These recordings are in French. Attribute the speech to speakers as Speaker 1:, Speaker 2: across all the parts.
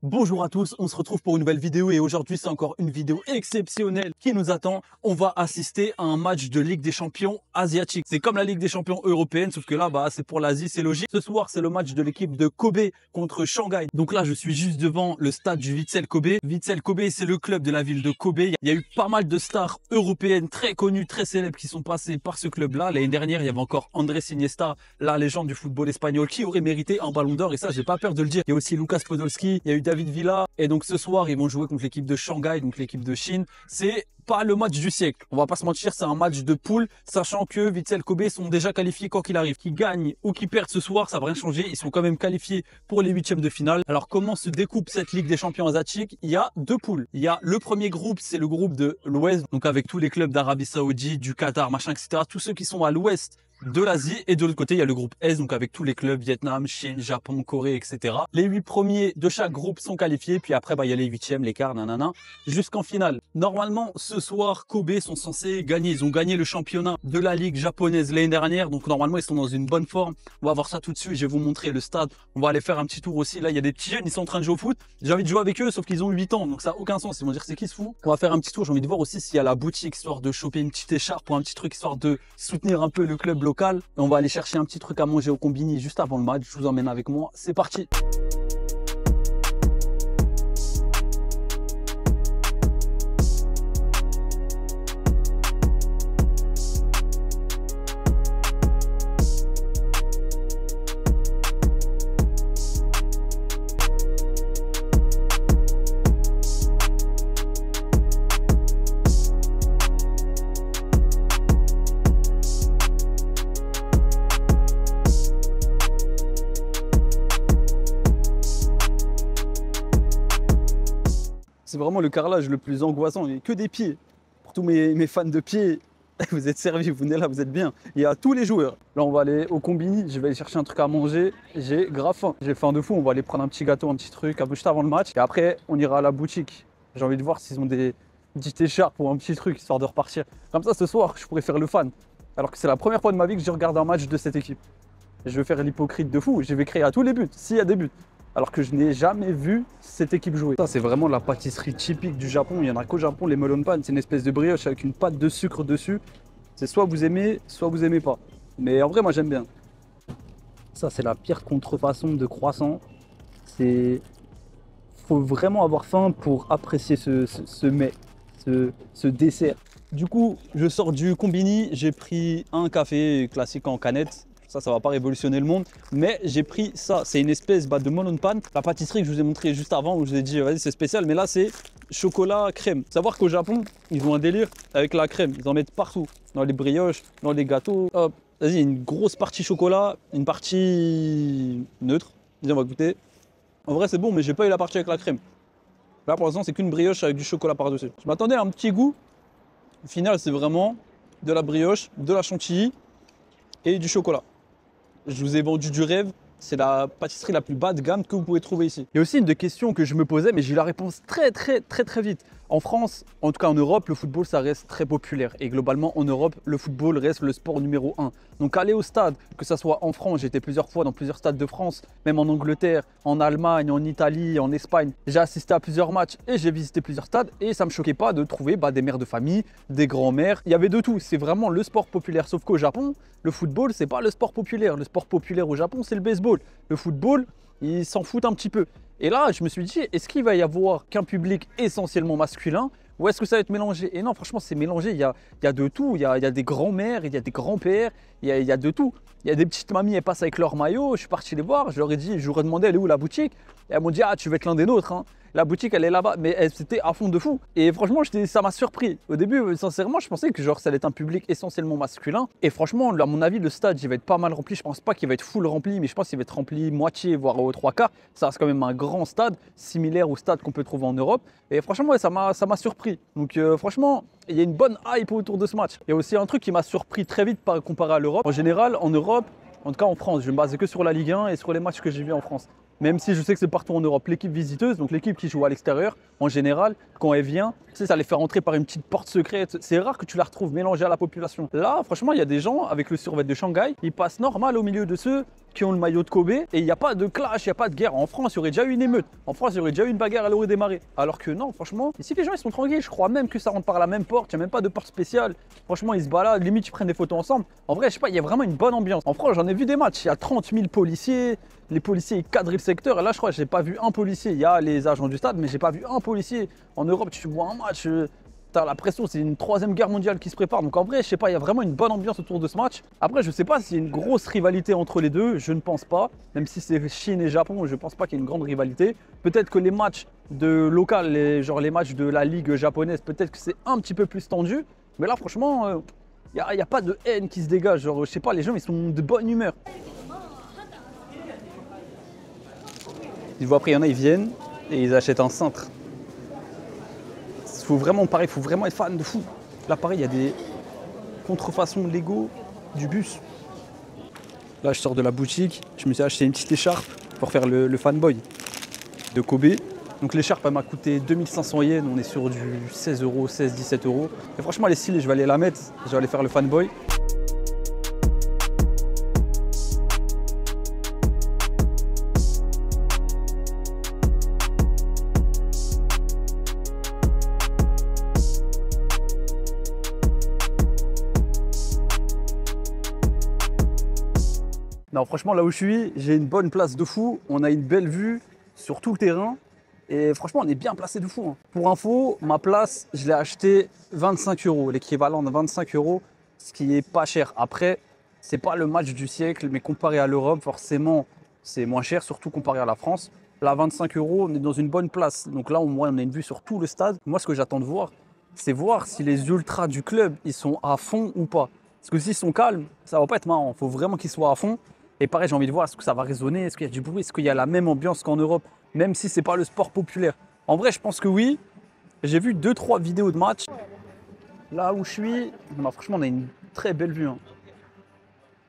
Speaker 1: Bonjour à tous, on se retrouve pour une nouvelle vidéo et aujourd'hui c'est encore une vidéo exceptionnelle qui nous attend. On va assister à un match de Ligue des Champions asiatique. C'est comme la Ligue des Champions européenne, sauf que là c'est pour l'Asie, c'est logique. Ce soir c'est le match de l'équipe de Kobe contre Shanghai. Donc là je suis juste devant le stade du Vissel Kobe. Vissel Kobe, c'est le club de la ville de Kobe. Il y a eu pas mal de stars européennes très connues, très célèbres qui sont passées par ce club-là. L'année dernière il y avait encore Andrés Iniesta, la légende du football espagnol, qui aurait mérité un ballon d'or et ça j'ai pas peur de le dire. Il y a aussi Lucas Podolski, il y a eu David Villa et donc ce soir ils vont jouer contre l'équipe de Shanghai, donc l'équipe de Chine. C'est pas le match du siècle, on va pas se mentir, c'est un match de poule, sachant que Vissel Kobe sont déjà qualifiés quoi qu'il arrive. Qu'ils gagnent ou qu'ils perdent ce soir, ça va rien changer, ils sont quand même qualifiés pour les huitièmes de finale. Alors comment se découpe cette Ligue des Champions asiatiques? Il y a deux poules. Il y a le premier groupe, c'est le groupe de l'Ouest, donc avec tous les clubs d'Arabie Saoudite, du Qatar, machin, etc. Tous ceux qui sont à l'Ouest de l'Asie, et de l'autre côté il y a le groupe S, donc avec tous les clubs Vietnam, Chine, Japon, Corée, etc. Les 8 premiers de chaque groupe sont qualifiés, puis après il y a les huitièmes, les quarts, nanana, jusqu'en finale. Normalement ce soir Kobe sont censés gagner, ils ont gagné le championnat de la ligue japonaise l'année dernière, donc normalement ils sont dans une bonne forme. On va voir ça tout de suite, je vais vous montrer le stade, on va aller faire un petit tour aussi. Là il y a des petits jeunes, ils sont en train de jouer au foot, j'ai envie de jouer avec eux sauf qu'ils ont 8 ans, donc ça n'a aucun sens, ils vont dire c'est qui se fout. On va faire un petit tour, j'ai envie de voir aussi s'il y a la boutique, histoire de choper une petite écharpe ou un petit truc, histoire de soutenir un peu le club local. Et on va aller chercher un petit truc à manger au combini juste avant le match. Je vous emmène avec moi, c'est parti. C'est vraiment le carrelage le plus angoissant, il n'y a que des pieds. Pour tous mes fans de pieds, vous êtes servis, vous venez là, vous êtes bien. Il y a tous les joueurs. Là, on va aller au combini, je vais aller chercher un truc à manger. J'ai grave faim. J'ai faim de fou, on va aller prendre un petit gâteau, un petit truc juste avant le match. Et après, on ira à la boutique. J'ai envie de voir s'ils ont des petites écharpes ou un petit truc, histoire de repartir. Comme ça, ce soir, je pourrais faire le fan. Alors que c'est la première fois de ma vie que je regarde un match de cette équipe. Et je vais faire l'hypocrite de fou. Je vais créer à tous les buts, s'il y a des buts. Alors que je n'ai jamais vu cette équipe jouer. Ça, c'est vraiment la pâtisserie typique du Japon. Il n'y en a qu'au Japon, les melon pan. C'est une espèce de brioche avec une pâte de sucre dessus. C'est soit vous aimez, soit vous aimez pas. Mais en vrai, moi, j'aime bien. Ça, c'est la pire contrefaçon de croissant. C'est... Faut vraiment avoir faim pour apprécier ce mets, ce dessert. Du coup, je sors du combini. J'ai pris un café classique en canette. Ça va pas révolutionner le monde, mais j'ai pris ça. C'est une espèce de melon pan. La pâtisserie que je vous ai montré juste avant, où je vous ai dit, vas-y, c'est spécial, mais là, c'est chocolat crème. Savoir qu'au Japon, ils ont un délire avec la crème. Ils en mettent partout, dans les brioches, dans les gâteaux. Hop, vas-y, une grosse partie chocolat, une partie neutre. Vas-y, on va goûter. En vrai, c'est bon, mais j'ai pas eu la partie avec la crème. Là, pour l'instant, c'est qu'une brioche avec du chocolat par-dessus. Je m'attendais à un petit goût. Au final, c'est vraiment de la brioche, de la chantilly et du chocolat. Je vous ai vendu du rêve, c'est la pâtisserie la plus bas de gamme que vous pouvez trouver ici. Il y a aussi une des questions que je me posais, mais j'ai eu la réponse très vite. En France, en tout cas en Europe, le football ça reste très populaire. Et globalement en Europe, le football reste le sport numéro 1. Donc aller au stade, que ce soit en France, j'ai été plusieurs fois dans plusieurs stades de France, même en Angleterre, en Allemagne, en Italie, en Espagne. J'ai assisté à plusieurs matchs et j'ai visité plusieurs stades et ça me choquait pas de trouver des mères de famille, des grands-mères. Il y avait de tout, c'est vraiment le sport populaire. Sauf qu'au Japon, le football c'est pas le sport populaire. Le sport populaire au Japon c'est le baseball. Le football, ils s'en foutent un petit peu. Et là, je me suis dit, est-ce qu'il va y avoir qu'un public essentiellement masculin ou est-ce que ça va être mélangé? Et non, franchement, c'est mélangé. Il y a de tout. Il y a des grands-mères, il y a des grands-pères, il y a de tout. Il y a des petites mamies, elles passent avec leur maillot. Je suis parti les voir. Je leur ai dit, je leur ai demandé, elle est où la boutique? Et elles m'ont dit, ah, tu veux être l'un des nôtres, hein. La boutique, elle est là-bas. Mais c'était à fond de fou. Et franchement, ça m'a surpris. Au début, sincèrement, je pensais que ça allait être un public essentiellement masculin. Et franchement, à mon avis, le stade, il va être pas mal rempli. Je pense pas qu'il va être full rempli, mais je pense qu'il va être rempli moitié, voire aux 3/4. Ça reste quand même un grand stade, similaire au stade qu'on peut trouver en Europe. Et franchement, ouais, ça m'a surpris. Donc franchement, il y a une bonne hype autour de ce match. Il y a aussi un truc qui m'a surpris très vite comparé à l'Europe. En général, en Europe, en tout cas en France, je me base que sur la Ligue 1 et sur les matchs que j'ai vus en France. Même si je sais que c'est partout en Europe, l'équipe visiteuse, donc l'équipe qui joue à l'extérieur, en général, quand elle vient, tu sais, ça les fait rentrer par une petite porte secrète. C'est rare que tu la retrouves mélangée à la population. Là, franchement, il y a des gens avec le survêt de Shanghai, ils passent normal au milieu de ceux qui ont le maillot de Kobe et il n'y a pas de clash, il n'y a pas de guerre. En France, il y aurait déjà eu une émeute. En France, il y aurait déjà eu une bagarre, elle aurait démarré. Alors que non, franchement, ici les gens ils sont tranquilles. Je crois même que ça rentre par la même porte, il n'y a même pas de porte spéciale. Franchement, ils se baladent, limite ils prennent des photos ensemble. En vrai, je sais pas, il y a vraiment une bonne ambiance. En France, j'en ai vu des matchs, il y a 30 000 policiers. Les policiers ils cadrent le secteur. Et là, je crois que j'ai pas vu un policier. Il y a les agents du stade, mais j'ai pas vu un policier. En Europe, tu vois un match. T'as la pression, c'est une 3e guerre mondiale qui se prépare. Donc en vrai, je sais pas, il y a vraiment une bonne ambiance autour de ce match. Après, je sais pas s'il y a une grosse rivalité entre les deux. Je ne pense pas. Même si c'est Chine et Japon, je pense pas qu'il y ait une grande rivalité. Peut-être que les matchs de local, genre les matchs de la ligue japonaise, peut-être que c'est un petit peu plus tendu. Mais là, franchement, il n'y a pas de haine qui se dégage. Genre, je sais pas, les gens, ils sont de bonne humeur. Tu vois, après, il y en a, ils viennent et ils achètent un cintre. Il faut vraiment, pareil, faut vraiment être fan de fou. Là, pareil, il y a des contrefaçons Lego du bus. Là, je sors de la boutique, je me suis acheté une petite écharpe pour faire le fanboy de Kobe. Donc l'écharpe, elle m'a coûté 2500 yens, on est sur du 16 euros, 16-17 euros. Et franchement, elle est stylée, je vais aller la mettre, je vais aller faire le fanboy. Non, franchement, là où je suis, j'ai une bonne place de fou. On a une belle vue sur tout le terrain. Et franchement, on est bien placé de fou. Pour info, ma place, je l'ai achetée 25 euros, l'équivalent de 25 euros, ce qui est pas cher. Après, c'est pas le match du siècle, mais comparé à l'Europe, forcément, c'est moins cher, surtout comparé à la France. Là, 25 euros, on est dans une bonne place. Donc là, au moins, on a une vue sur tout le stade. Moi, ce que j'attends de voir, c'est voir si les ultras du club, ils sont à fond ou pas. Parce que s'ils sont calmes, ça va pas être marrant. Il faut vraiment qu'ils soient à fond. Et pareil, j'ai envie de voir, est-ce que ça va résonner? Est-ce qu'il y a du bruit? Est-ce qu'il y a la même ambiance qu'en Europe? Même si ce n'est pas le sport populaire. En vrai, je pense que oui. J'ai vu 2-3 vidéos de match. Là où je suis, bah, franchement, on a une très belle vue. Hein.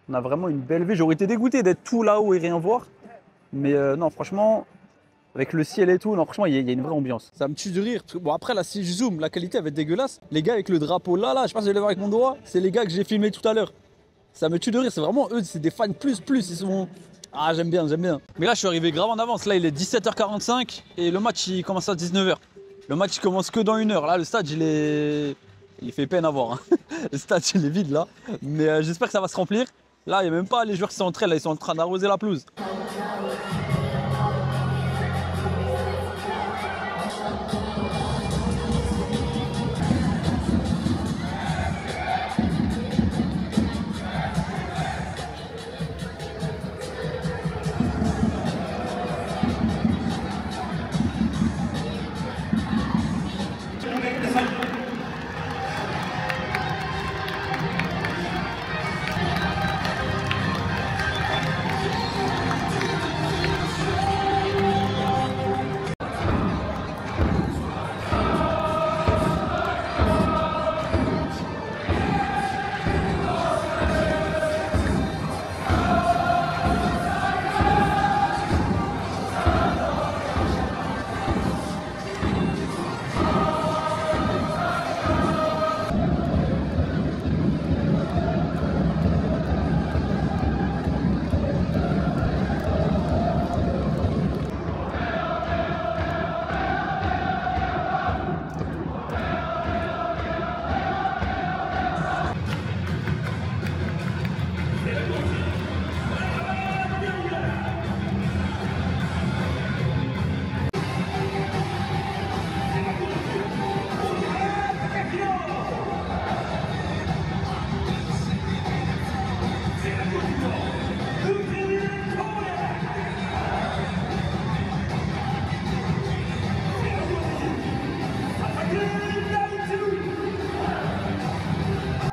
Speaker 1: On a vraiment une belle vue. J'aurais été dégoûté d'être tout là-haut et rien voir. Mais non, franchement, avec le ciel et tout, non, franchement, il y a une vraie ambiance. Ça me tue de rire. Bon, après, là, si je zoome, la qualité va être dégueulasse. Les gars avec le drapeau là, je sais pas si vous allez voir avec mon doigt, c'est les gars que j'ai filmés tout à l'heure. Ça me tue de rire, c'est vraiment eux, c'est des fans plus, ils sont... Ah, j'aime bien. Mais là, je suis arrivé grave en avance, là, il est 17h45 et le match, il commence à 19h. Le match, il commence que dans 1 heure. Là, le stade, il fait peine à voir. Hein. Le stade, il est vide, là. Mais j'espère que ça va se remplir. Là, il n'y a même pas les joueurs qui s'entraînent, là, ils sont en train d'arroser la pelouse.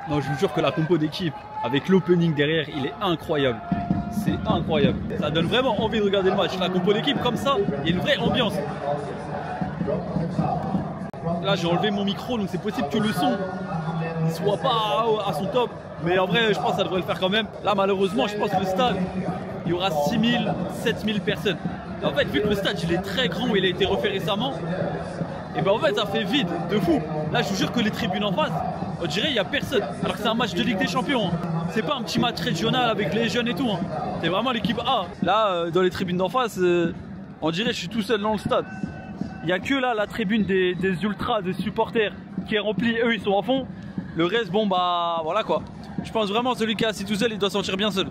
Speaker 1: Non, je vous jure que la compo d'équipe, avec l'opening derrière, il est incroyable. C'est incroyable. Ça donne vraiment envie de regarder le match. La compo d'équipe comme ça, il y a une vraie ambiance. Là, j'ai enlevé mon micro, donc c'est possible que le son ne soit pas à son top. Mais en vrai, je pense que ça devrait le faire quand même. Là, malheureusement, je pense que le stade, il y aura 6000, 7000 personnes. Et en fait, vu que le stade, il est très grand, il a été refait récemment, et ben en fait, ça fait vide de fou. Là, je vous jure que les tribunes en face, on dirait qu'il n'y a personne. Alors que c'est un match de Ligue des Champions. Hein. c'est pas un petit match régional avec les jeunes et tout. Hein. C'est vraiment l'équipe A. Là, dans les tribunes d'en face, on dirait que je suis tout seul dans le stade. Il n'y a que là la tribune des ultras, des supporters qui est remplie. Eux, ils sont à fond. Le reste, bon, bah voilà quoi. Je pense vraiment celui qui est assis tout seul, il doit se sentir bien seul.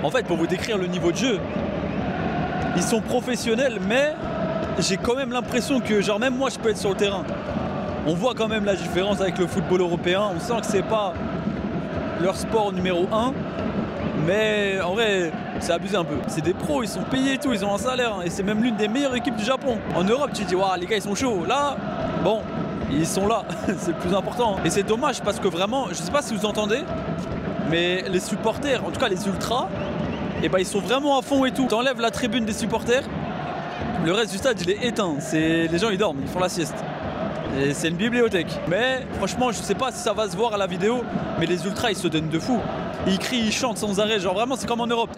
Speaker 1: En fait, pour vous décrire le niveau de jeu, ils sont professionnels, mais j'ai quand même l'impression que, genre, même moi, je peux être sur le terrain. On voit quand même la différence avec le football européen. On sent que c'est pas leur sport numéro 1, mais en vrai, c'est abusé un peu. C'est des pros, ils sont payés et tout, ils ont un salaire, hein, et c'est même l'une des meilleures équipes du Japon. En Europe, tu te dis, waouh, les gars, ils sont chauds. Là, bon, ils sont là, c'est le plus important. Et c'est dommage parce que vraiment, je sais pas si vous entendez, mais les supporters, en tout cas les ultras, et ben ils sont vraiment à fond et tout. T'enlèves la tribune des supporters, le reste du stade il est éteint. Les gens ils dorment, ils font la sieste. Et c'est une bibliothèque. Mais franchement, je sais pas si ça va se voir à la vidéo, mais les ultras ils se donnent de fou. Ils crient, ils chantent sans arrêt, genre vraiment c'est comme en Europe.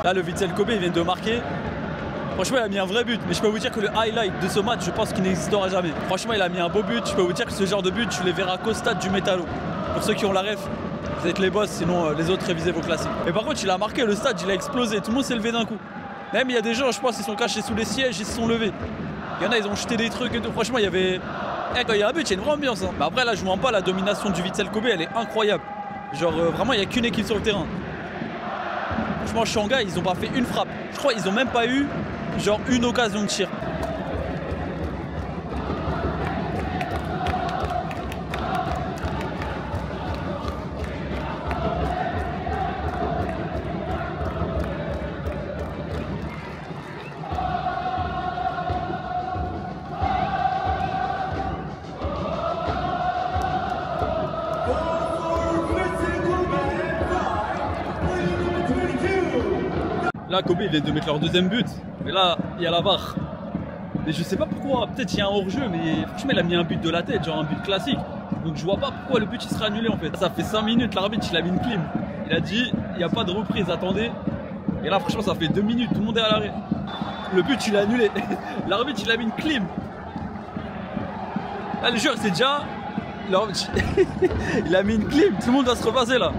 Speaker 1: Là, le Vissel Kobe, il vient de marquer. Franchement, il a mis un vrai but. Mais je peux vous dire que le highlight de ce match, je pense qu'il n'existera jamais. Franchement, il a mis un beau but. Je peux vous dire que ce genre de but, je les verrai qu'au stade du Métallo. Pour ceux qui ont la ref, vous êtes les boss, sinon les autres révisez vos classiques. Mais par contre, il a marqué, le stade, il a explosé. Tout le monde s'est levé d'un coup. Même il y a des gens, je pense, ils sont cachés sous les sièges, ils se sont levés. Il y en a, ils ont jeté des trucs et tout. Franchement, il y avait. Quand il y a un but, il y a une vraie ambiance. Hein. Mais après, là, je ne mens pas, la domination du Vissel Kobe, elle est incroyable. Genre, vraiment, il n'y a qu'une équipe sur le terrain. Franchement, Shanghai, ils ont pas fait une frappe. Je crois qu'ils ont même pas eu genre une occasion de tir. Là, Kobe vient de mettre leur deuxième but. Mais là, il y a la VAR. Mais je sais pas pourquoi. Peut-être il y a un hors-jeu, mais franchement, il a mis un but de la tête, genre un but classique. Donc je vois pas pourquoi le but il sera annulé en fait. Ça fait 5 minutes, l'arbitre il a mis une clim. Il a dit, il n'y a pas de reprise, attendez. Et là, franchement, ça fait 2 minutes, tout le monde est à l'arrêt. Le but il est annulé. L'arbitre il a mis une clim. Là, le joueur c'est déjà. L'arbitre il a mis une clim, tout le monde va se repasser là.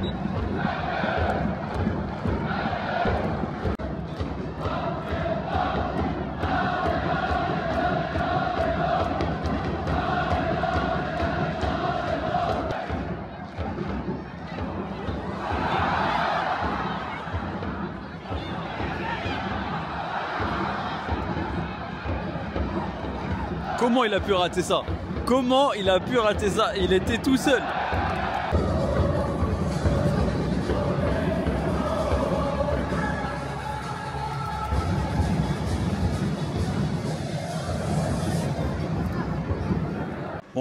Speaker 1: Comment il a pu rater ça? Comment il a pu rater ça? Il était tout seul.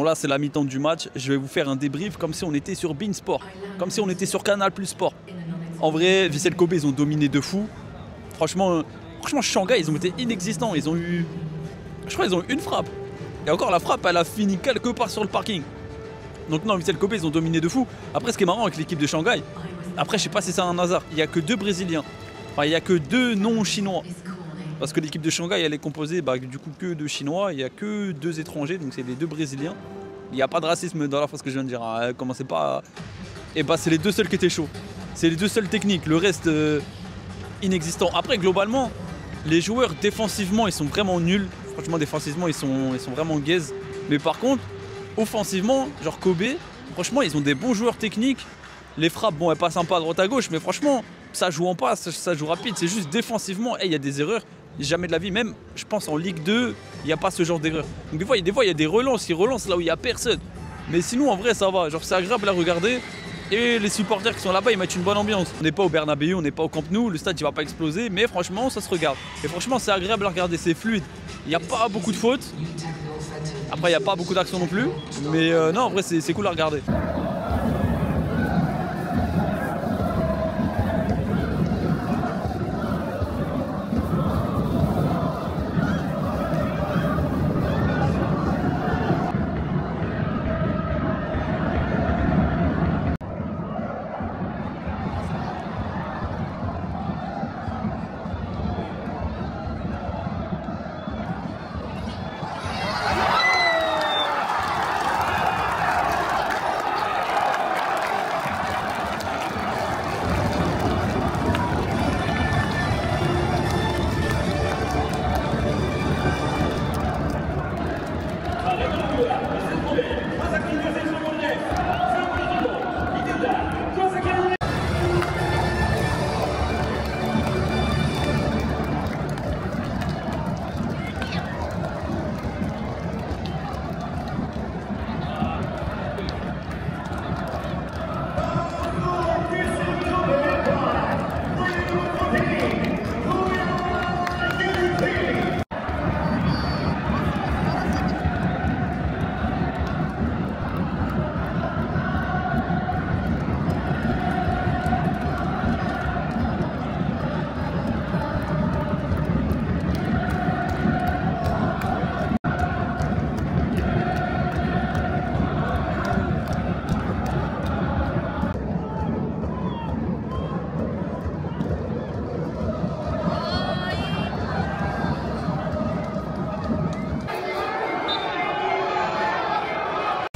Speaker 1: là, c'est la mi-temps du match. Je vais vous faire un débrief comme si on était sur Beansport, comme si on était sur Canal Plus Sport. En vrai, Vissel Kobe, ils ont dominé de fou. Franchement, Shanghai, ils ont été inexistants. Ils ont eu, je crois, ils ont eu une frappe. Et encore, la frappe, elle a fini quelque part sur le parking. Donc non, Vissel Kobe, ils ont dominé de fou. Après, ce qui est marrant avec l'équipe de Shanghai, après, je sais pas si c'est un hasard, il n'y a que 2 Brésiliens. Enfin, il n'y a que 2 non-chinois. Parce que l'équipe de Shanghai, elle est composée du coup que de Chinois. Il n'y a que 2 étrangers, donc c'est les 2 Brésiliens. Il n'y a pas de racisme dans la phrase que je viens de dire. Hein. Commencez pas à... Et bah, c'est les 2 seuls qui étaient chauds. C'est les 2 seuls techniques. Le reste, inexistant. Après, globalement, les joueurs, défensivement, ils sont vraiment nuls. Franchement, défensivement, ils sont vraiment gaze. Mais par contre, offensivement, genre Kobe, franchement, ils ont des bons joueurs techniques. Les frappes, bon, elles passent un peu à droite à gauche, mais franchement, ça joue en passe, ça joue rapide. C'est juste défensivement, il y a des erreurs. Jamais de la vie, même, je pense, en Ligue 2, il n'y a pas ce genre d'erreur. Donc des fois, il y a des relances, ils relancent là où il n'y a personne. Mais sinon, en vrai, ça va. Genre, c'est agréable à regarder. Et les supporters qui sont là-bas, ils mettent une bonne ambiance. On n'est pas au Bernabéu, on n'est pas au Camp Nou, le stade, il va pas exploser. Mais franchement, ça se regarde. Et franchement, c'est agréable à regarder, c'est fluide. Il n'y a pas beaucoup de fautes. Après, il n'y a pas beaucoup d'actions non plus. Mais non, en vrai, c'est cool à regarder.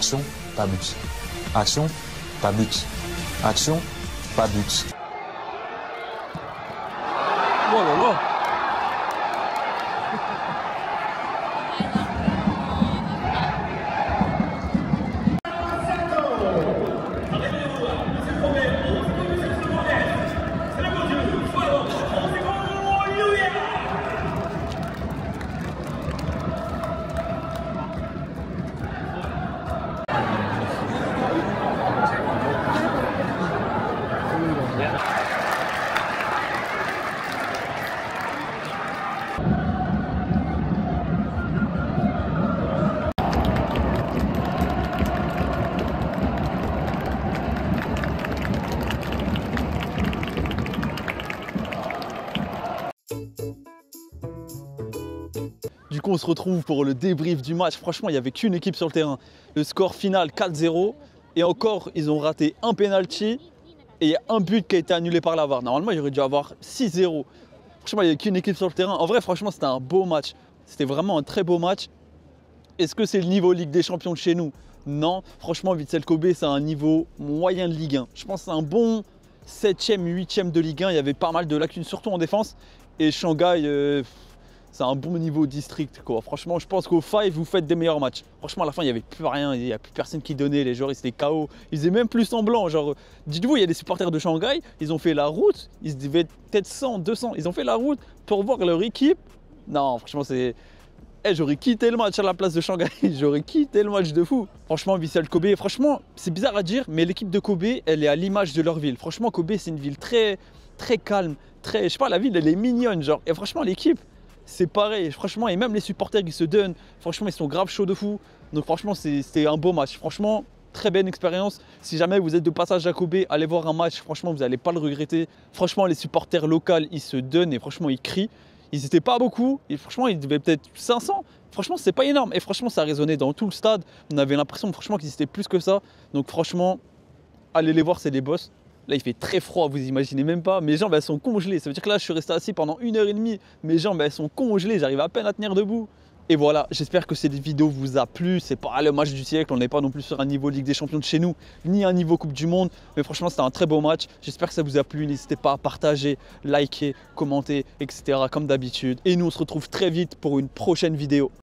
Speaker 2: Action, pas but. Action, pas but. Action, pas but.
Speaker 1: Oh là là. Du coup, on se retrouve pour le débrief du match. Franchement, il n'y avait qu'une équipe sur le terrain. Le score final 4-0. Et encore, ils ont raté un penalty. Et il y a un but qui a été annulé par la VAR. Normalement, il aurait dû avoir 6-0. Franchement, il n'y avait qu'une équipe sur le terrain. En vrai, franchement, c'était un beau match. C'était vraiment un très beau match. Est-ce que c'est le niveau Ligue des Champions de chez nous? Non. Franchement, Vissel Kobe, c'est un niveau moyen de Ligue 1. Je pense que c'est un bon 7e, 8e de Ligue 1. Il y avait pas mal de lacunes, surtout en défense. Et Shanghai... c'est un bon niveau district, quoi. Franchement, je pense qu'au 5, vous faites des meilleurs matchs. Franchement, à la fin, il n'y avait plus rien. Il n'y a plus personne qui donnait. Les joueurs, ils étaient KO. Ils faisaient même plus semblant. Genre, dites-vous, il y a des supporters de Shanghai. Ils ont fait la route. Ils devaient peut-être 100, 200. Ils ont fait la route pour voir leur équipe. Non, franchement, c'est... j'aurais quitté le match à la place de Shanghai. J'aurais quitté le match de fou. Franchement, Vissel Kobe, franchement, c'est bizarre à dire, mais l'équipe de Kobe, elle est à l'image de leur ville. Franchement, Kobe, c'est une ville très calme. Très, je sais pas, la ville, elle est mignonne, genre. Et franchement, l'équipe... c'est pareil, franchement, et même les supporters qui se donnent, franchement, ils sont grave chauds de fou. Donc franchement, c'était un beau match. Franchement, très belle expérience. Si jamais vous êtes de passage à Kobe, allez voir un match. Franchement, vous n'allez pas le regretter. Franchement, les supporters locaux, ils se donnent et franchement, ils crient. Ils n'étaient pas beaucoup. Et franchement, ils devaient peut-être 500. Franchement, c'est pas énorme. Et franchement, ça résonnait dans tout le stade. On avait l'impression franchement qu'ils étaient plus que ça. Donc franchement, allez les voir, c'est des boss. Là, il fait très froid, vous imaginez même pas. Mes jambes, elles sont congelées. Ça veut dire que là, je suis resté assis pendant 1h30. Mes jambes, elles sont congelées. J'arrive à peine à tenir debout. Et voilà, j'espère que cette vidéo vous a plu. C'est pas le match du siècle. On n'est pas non plus sur un niveau Ligue des Champions de chez nous, ni un niveau Coupe du Monde. Mais franchement, c'était un très beau match. J'espère que ça vous a plu. N'hésitez pas à partager, liker, commenter, etc. comme d'habitude. Et nous, on se retrouve très vite pour une prochaine vidéo.